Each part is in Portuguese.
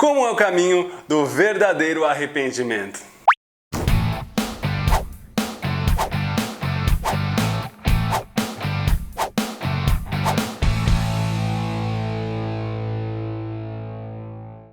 Como é o caminho do verdadeiro arrependimento?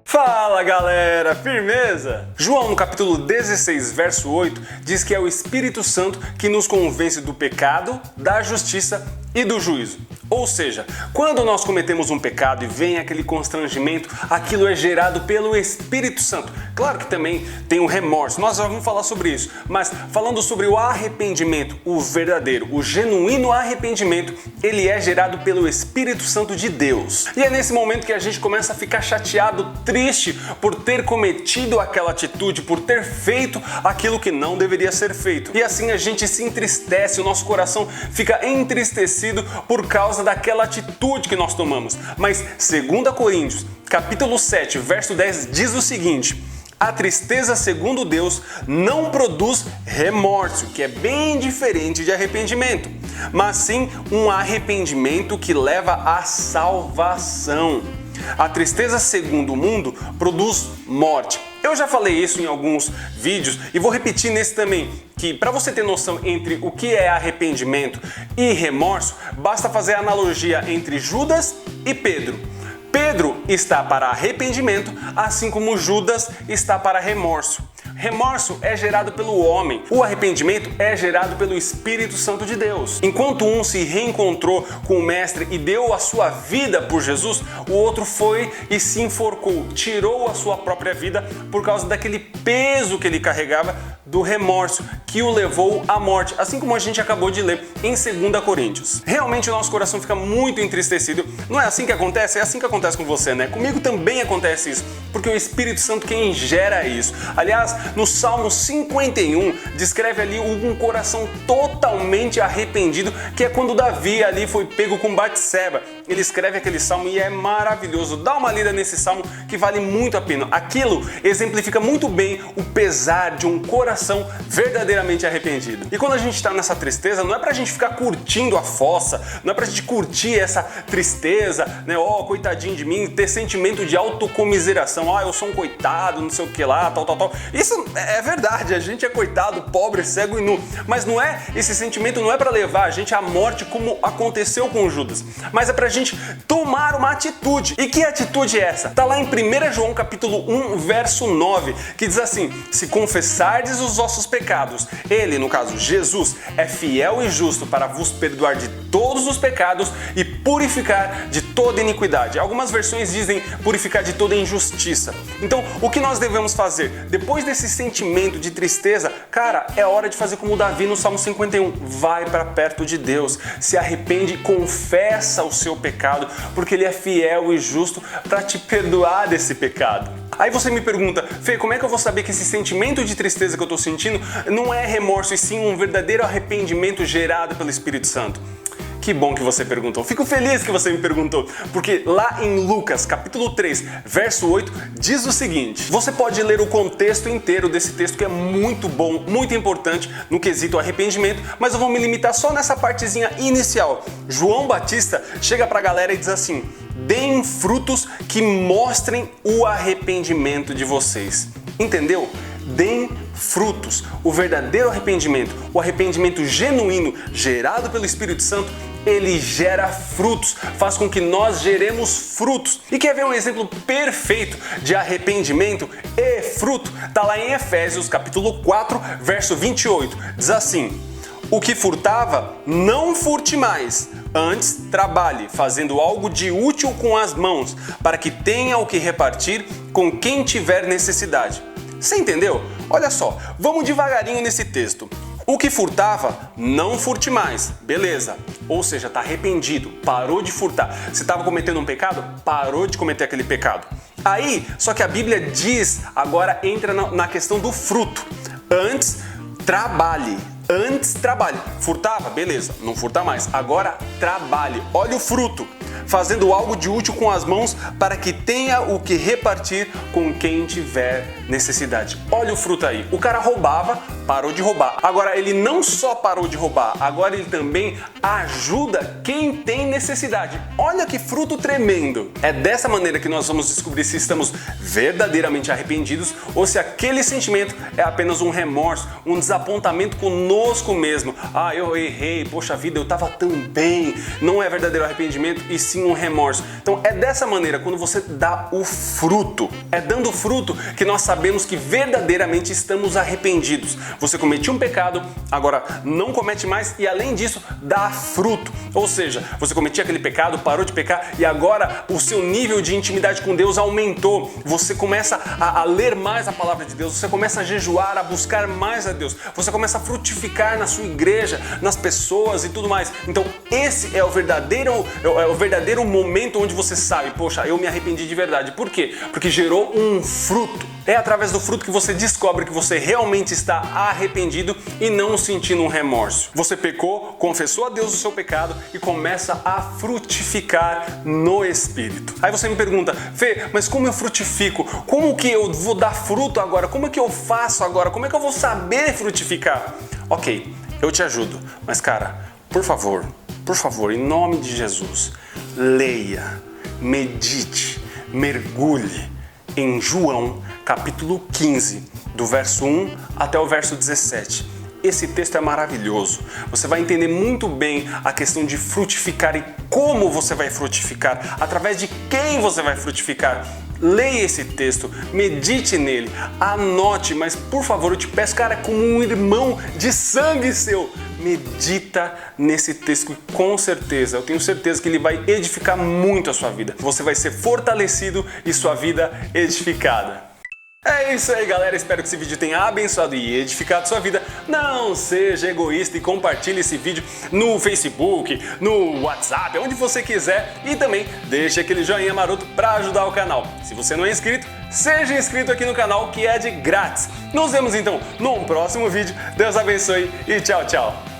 Fala galera, firmeza? João no capítulo 16, verso 8 diz que é o Espírito Santo que nos convence do pecado, da justiça e do juízo. Ou seja, quando nós cometemos um pecado e vem aquele constrangimento, aquilo é gerado pelo Espírito Santo. Claro que também tem o remorso, nós já vamos falar sobre isso, mas falando sobre o arrependimento, o verdadeiro, o genuíno arrependimento, ele é gerado pelo Espírito Santo de Deus. E é nesse momento que a gente começa a ficar chateado, triste por ter cometido aquela atitude, por ter feito aquilo que não deveria ser feito. E assim a gente se entristece, o nosso coração fica entristecido por causa daquela atitude que nós tomamos. Mas 2 Coríntios, capítulo 7, verso 10 diz o seguinte: a tristeza, segundo Deus, não produz remorso, que é bem diferente de arrependimento, mas sim um arrependimento que leva à salvação. A tristeza, segundo o mundo, produz morte. Eu já falei isso em alguns vídeos e vou repetir nesse também, que para você ter noção entre o que é arrependimento e remorso, basta fazer a analogia entre Judas e Pedro. Pedro está para arrependimento, assim como Judas está para remorso. Remorso é gerado pelo homem, o arrependimento é gerado pelo Espírito Santo de Deus. Enquanto um se reencontrou com o Mestre e deu a sua vida por Jesus, o outro foi e se enforcou, tirou a sua própria vida por causa daquele peso que ele carregava do remorso que o levou à morte, assim como a gente acabou de ler em 2 Coríntios. Realmente o nosso coração fica muito entristecido. Não é assim que acontece? É assim que acontece com você, né? Comigo também acontece isso, porque o Espírito Santo quem gera isso. Aliás, no Salmo 51, descreve ali um coração totalmente arrependido, que é quando Davi ali foi pego com Batseba. Ele escreve aquele salmo e é maravilhoso. Dá uma lida nesse salmo que vale muito a pena. Aquilo exemplifica muito bem o pesar de um coração verdadeiramente arrependido. E quando a gente está nessa tristeza, não é pra gente ficar curtindo a fossa, não é pra gente curtir essa tristeza, né? Oh, coitadinho de mim, ter sentimento de autocomiseração. Ah, eu sou um coitado, não sei o que lá, tal. Isso é verdade, a gente é coitado, pobre, cego e nu. Mas não é, esse sentimento não é para levar a gente à morte como aconteceu com Judas, mas é pra gente tomar uma atitude. E que atitude é essa? Tá lá em 1 João capítulo 1, verso 9, que diz assim: se confessardes os vossos pecados, ele, no caso Jesus, é fiel e justo para vos perdoar de todos os pecados e purificar de toda iniquidade. Algumas versões dizem purificar de toda injustiça. Então, o que nós devemos fazer? Depois desse sentimento de tristeza, cara, é hora de fazer como Davi no Salmo 51. Vai para perto de Deus, se arrepende, confessa o seu pecado, porque Ele é fiel e justo para te perdoar desse pecado. Aí você me pergunta: Fê, como é que eu vou saber que esse sentimento de tristeza que eu estou sentindo não é remorso e sim um verdadeiro arrependimento gerado pelo Espírito Santo? Que bom que você perguntou. Fico feliz que você me perguntou, porque lá em Lucas, capítulo 3, verso 8, diz o seguinte: você pode ler o contexto inteiro desse texto, que é muito bom, muito importante no quesito arrependimento, mas eu vou me limitar só nessa partezinha inicial. João Batista chega pra galera e diz assim: deem frutos que mostrem o arrependimento de vocês. Entendeu? Deem frutos. O verdadeiro arrependimento, o arrependimento genuíno, gerado pelo Espírito Santo, ele gera frutos, faz com que nós geremos frutos. E quer ver um exemplo perfeito de arrependimento e fruto? Tá lá em Efésios, capítulo 4, verso 28. Diz assim: o que furtava, não furte mais. Antes, trabalhe, fazendo algo de útil com as mãos, para que tenha o que repartir com quem tiver necessidade. Você entendeu? Olha só, vamos devagarinho nesse texto. O que furtava, não furte mais. Beleza. Ou seja, está arrependido, parou de furtar. Se estava cometendo um pecado, parou de cometer aquele pecado. Aí, só que a Bíblia diz, agora entra na questão do fruto. Antes, trabalhe. Antes, trabalhe. Furtava? Beleza, não furta mais. Agora, trabalhe. Olha o fruto. Fazendo algo de útil com as mãos para que tenha o que repartir com quem tiver necessidade. Olha o fruto aí. O cara roubava, parou de roubar. Agora ele não só parou de roubar, agora ele também ajuda quem tem necessidade. Olha que fruto tremendo! É dessa maneira que nós vamos descobrir se estamos verdadeiramente arrependidos ou se aquele sentimento é apenas um remorso, um desapontamento conosco mesmo. Ah, eu errei, poxa vida, eu estava tão bem. Não é verdadeiro arrependimento e sim um remorso. Então é dessa maneira, quando você dá o fruto, é dando fruto que nós sabemos que verdadeiramente estamos arrependidos. Você cometeu um pecado, agora não comete mais e além disso dá fruto. Ou seja, você cometia aquele pecado, parou de pecar e agora o seu nível de intimidade com Deus aumentou. Você começa a ler mais a palavra de Deus, você começa a jejuar, a buscar mais a Deus. Você começa a frutificar na sua igreja, nas pessoas e tudo mais. Então esse é o verdadeiro momento onde você sabe, poxa, eu me arrependi de verdade. Por quê? Porque gerou um fruto. É através do fruto que você descobre que você realmente está arrependido e não sentindo um remorso. Você pecou, confessou a Deus o seu pecado e começa a frutificar no Espírito. Aí você me pergunta, Fê, mas como eu frutifico? Como que eu vou dar fruto agora? Como é que eu faço agora? Como é que eu vou saber frutificar? Ok, eu te ajudo, mas cara, por favor, em nome de Jesus, leia, medite, mergulhe em João capítulo 15, do verso 1 até o verso 17. Esse texto é maravilhoso. Você vai entender muito bem a questão de frutificar e como você vai frutificar, através de quem você vai frutificar. Leia esse texto, medite nele, anote, mas por favor eu te peço, cara, como um irmão de sangue seu, medita nesse texto e com certeza, eu tenho certeza que ele vai edificar muito a sua vida. Você vai ser fortalecido e sua vida edificada. É isso aí, galera, espero que esse vídeo tenha abençoado e edificado sua vida. Não seja egoísta e compartilhe esse vídeo no Facebook, no WhatsApp, onde você quiser e também deixe aquele joinha maroto para ajudar o canal. Se você não é inscrito, seja inscrito aqui no canal que é de grátis. Nos vemos então num próximo vídeo. Deus abençoe e tchau, tchau.